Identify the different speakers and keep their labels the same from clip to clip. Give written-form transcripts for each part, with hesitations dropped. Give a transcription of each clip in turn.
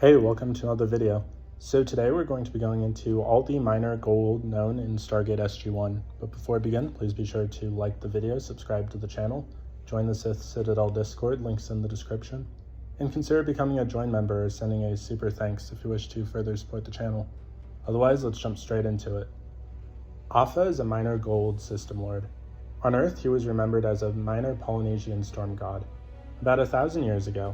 Speaker 1: Hey, welcome to another video. So today we're going to be going into all the minor gold known in Stargate SG1. But before I begin, please be sure to like the video, subscribe to the channel, join the Sith Citadel Discord, links in the description, and consider becoming a join member or sending a super thanks if you wish to further support the channel. Otherwise, let's jump straight into it. Afro is a minor gold system lord. On Earth, he was remembered as a minor Polynesian storm god. About 1,000 years ago,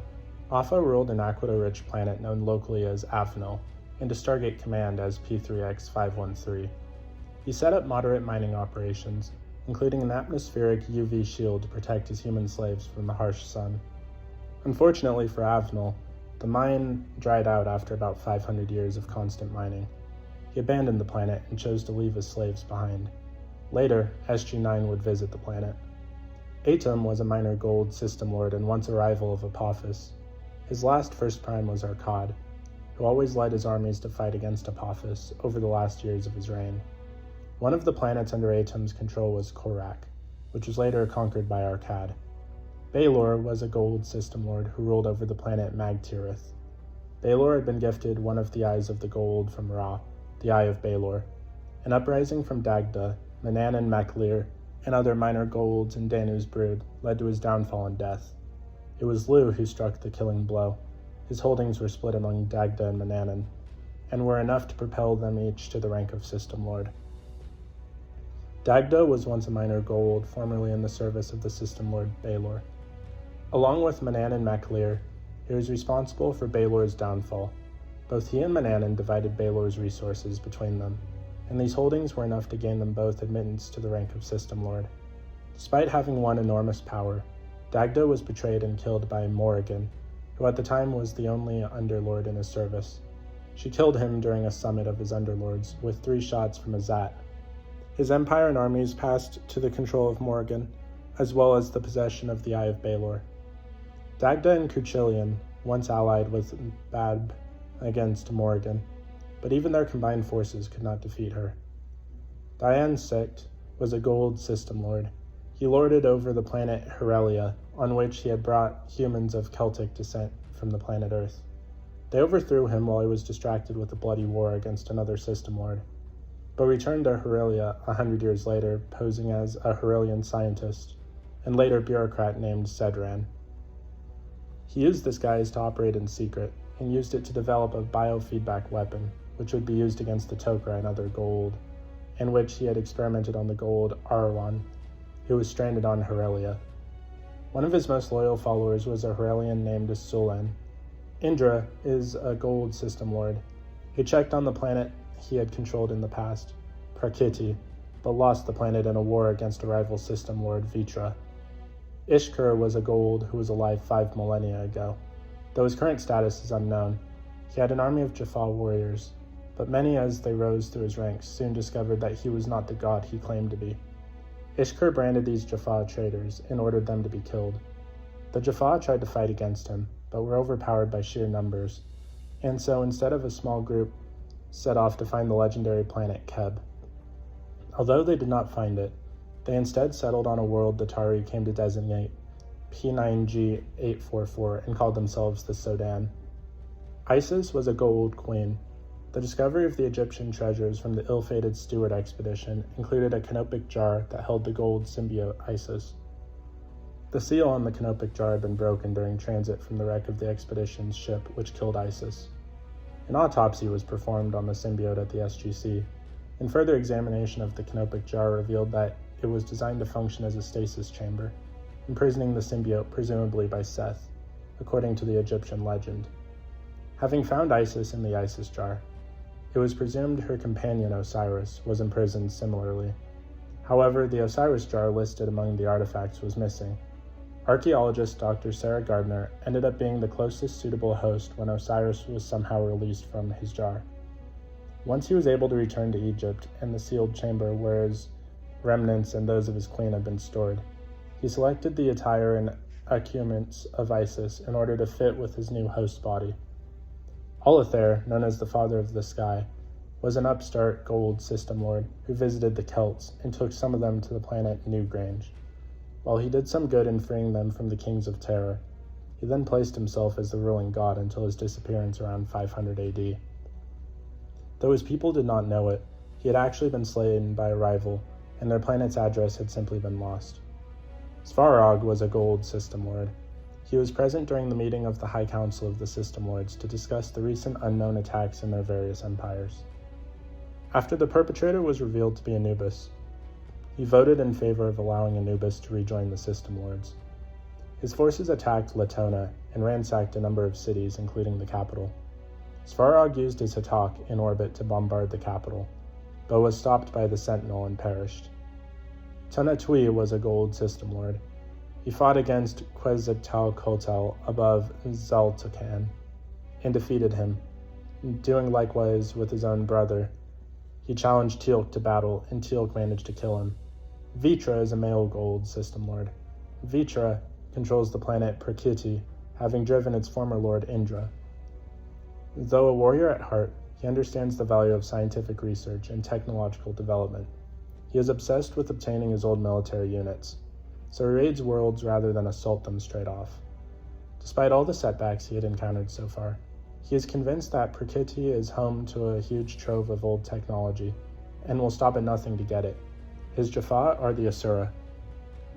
Speaker 1: Afro ruled an aqua-rich planet known locally as Afnil, and a Stargate command as P3X513. He set up moderate mining operations, including an atmospheric UV shield to protect his human slaves from the harsh sun. Unfortunately for Afnil, the mine dried out after about 500 years of constant mining. He abandoned the planet and chose to leave his slaves behind. Later, SG9 would visit the planet. Atum was a minor gold system lord and once a rival of Apophis. His last first prime was Arkad, who always led his armies to fight against Apophis over the last years of his reign. One of the planets under Atum's control was Korak, which was later conquered by Arkad. Baelor was a gold system lord who ruled over the planet Magtirith. Baelor had been gifted one of the eyes of the gold from Ra, the Eye of Baelor. An uprising from Dagda, Manannan Maclear, and other minor golds in Danu's brood led to his downfall and death. It was Lu who struck the killing blow. His holdings were split among Dagda and Manannan, and were enough to propel them each to the rank of system lord. Dagda was once a minor gold, formerly in the service of the system lord Baelor. Along with Manannan Maclear, he was responsible for Baelor's downfall. Both he and Manannan divided Baelor's resources between them, and these holdings were enough to gain them both admittance to the rank of system lord. Despite having won enormous power, Dagda was betrayed and killed by Morrigan, who at the time was the only underlord in his service. She killed him during a summit of his underlords with 3 shots from a Zat. His empire and armies passed to the control of Morrigan, as well as the possession of the Eye of Baelor. Dagda and Cuchulainn once allied with Badb against Morrigan, but even their combined forces could not defeat her. Diane Sicht was a gold system lord. He lorded over the planet Herelia, on which he had brought humans of Celtic descent from the planet Earth. They overthrew him while he was distracted with a bloody war against another system lord, but returned to Herelia 100 years later, posing as a Herelian scientist, and later bureaucrat named Cedran. He used this guise to operate in secret, and used it to develop a biofeedback weapon, which would be used against the Tok'ra and other gold, in which he had experimented on the gold Arwan, who was stranded on Herelia. One of his most loyal followers was a Herelian named Sulan. Indra is a gold system lord. He checked on the planet he had controlled in the past, Prakiti, but lost the planet in a war against a rival system lord, Vitra. Ishkur was a gold who was alive 5 millennia ago. Though his current status is unknown, he had an army of Jaffa warriors, but many as they rose through his ranks soon discovered that he was not the god he claimed to be. Ishkur branded these Jaffa traitors and ordered them to be killed. The Jaffa tried to fight against him, but were overpowered by sheer numbers, and so instead of a small group, set off to find the legendary planet Keb. Although they did not find it, they instead settled on a world the Tari came to designate P9G844 and called themselves the Sodan. Isis was a gold queen. The discovery of the Egyptian treasures from the ill-fated Stewart expedition included a canopic jar that held the gold symbiote Isis. The seal on the canopic jar had been broken during transit from the wreck of the expedition's ship, which killed Isis. An autopsy was performed on the symbiote at the SGC, and further examination of the canopic jar revealed that it was designed to function as a stasis chamber, imprisoning the symbiote presumably by Seth, according to the Egyptian legend. Having found Isis in the Isis jar, it was presumed her companion Osiris was imprisoned similarly. However, the Osiris jar listed among the artifacts was missing. Archaeologist Dr. Sarah Gardner ended up being the closest suitable host when Osiris was somehow released from his jar. Once he was able to return to Egypt and the sealed chamber where his remnants and those of his queen had been stored, he selected the attire and accoutrements of Isis in order to fit with his new host body. Olythair, known as the Father of the Sky, was an upstart gold system lord who visited the Celts and took some of them to the planet Newgrange. While he did some good in freeing them from the kings of Terror, he He then placed himself as the ruling god until his disappearance around 500 AD. Though his people did not know it, he had actually been slain by a rival, and their planet's address had simply been lost. Svarog was a GOA'ULD system lord. He was present during the meeting of the High Council of the System Lords to discuss the recent unknown attacks in their various empires. After the perpetrator was revealed to be Anubis, he voted in favor of allowing Anubis to rejoin the System Lords. His forces attacked Latona and ransacked a number of cities, including the capital. Svarog used his Hatak in orbit to bombard the capital, but was stopped by the Sentinel and perished. Tonatui was a GOA'ULD system lord. He fought against Quetzalcoatl above Xaltocan and defeated him. Doing likewise with his own brother, he challenged Teal'c to battle, and Teal'c managed to kill him. Vitra is a male GOA'ULD system lord. Vitra controls the planet Prakriti, having driven its former lord Indra. Though a warrior at heart, he understands the value of scientific research and technological development. He is obsessed with obtaining his old military units, so he raids worlds rather than assault them straight off. Despite all the setbacks he had encountered so far, he is convinced that Prakriti is home to a huge trove of old technology, and will stop at nothing to get it. His Jaffa are the Asura.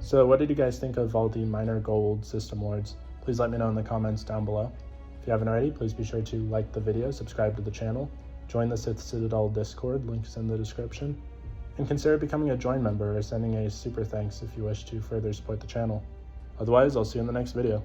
Speaker 1: So what did you guys think of all the minor GOA'ULD system lords? Please let me know in the comments down below. If you haven't already, please be sure to like the video, subscribe to the channel, join the Sith Citadel Discord, links in the description, and consider becoming a join member or sending a super thanks if you wish to further support the channel. Otherwise, I'll see you in the next video.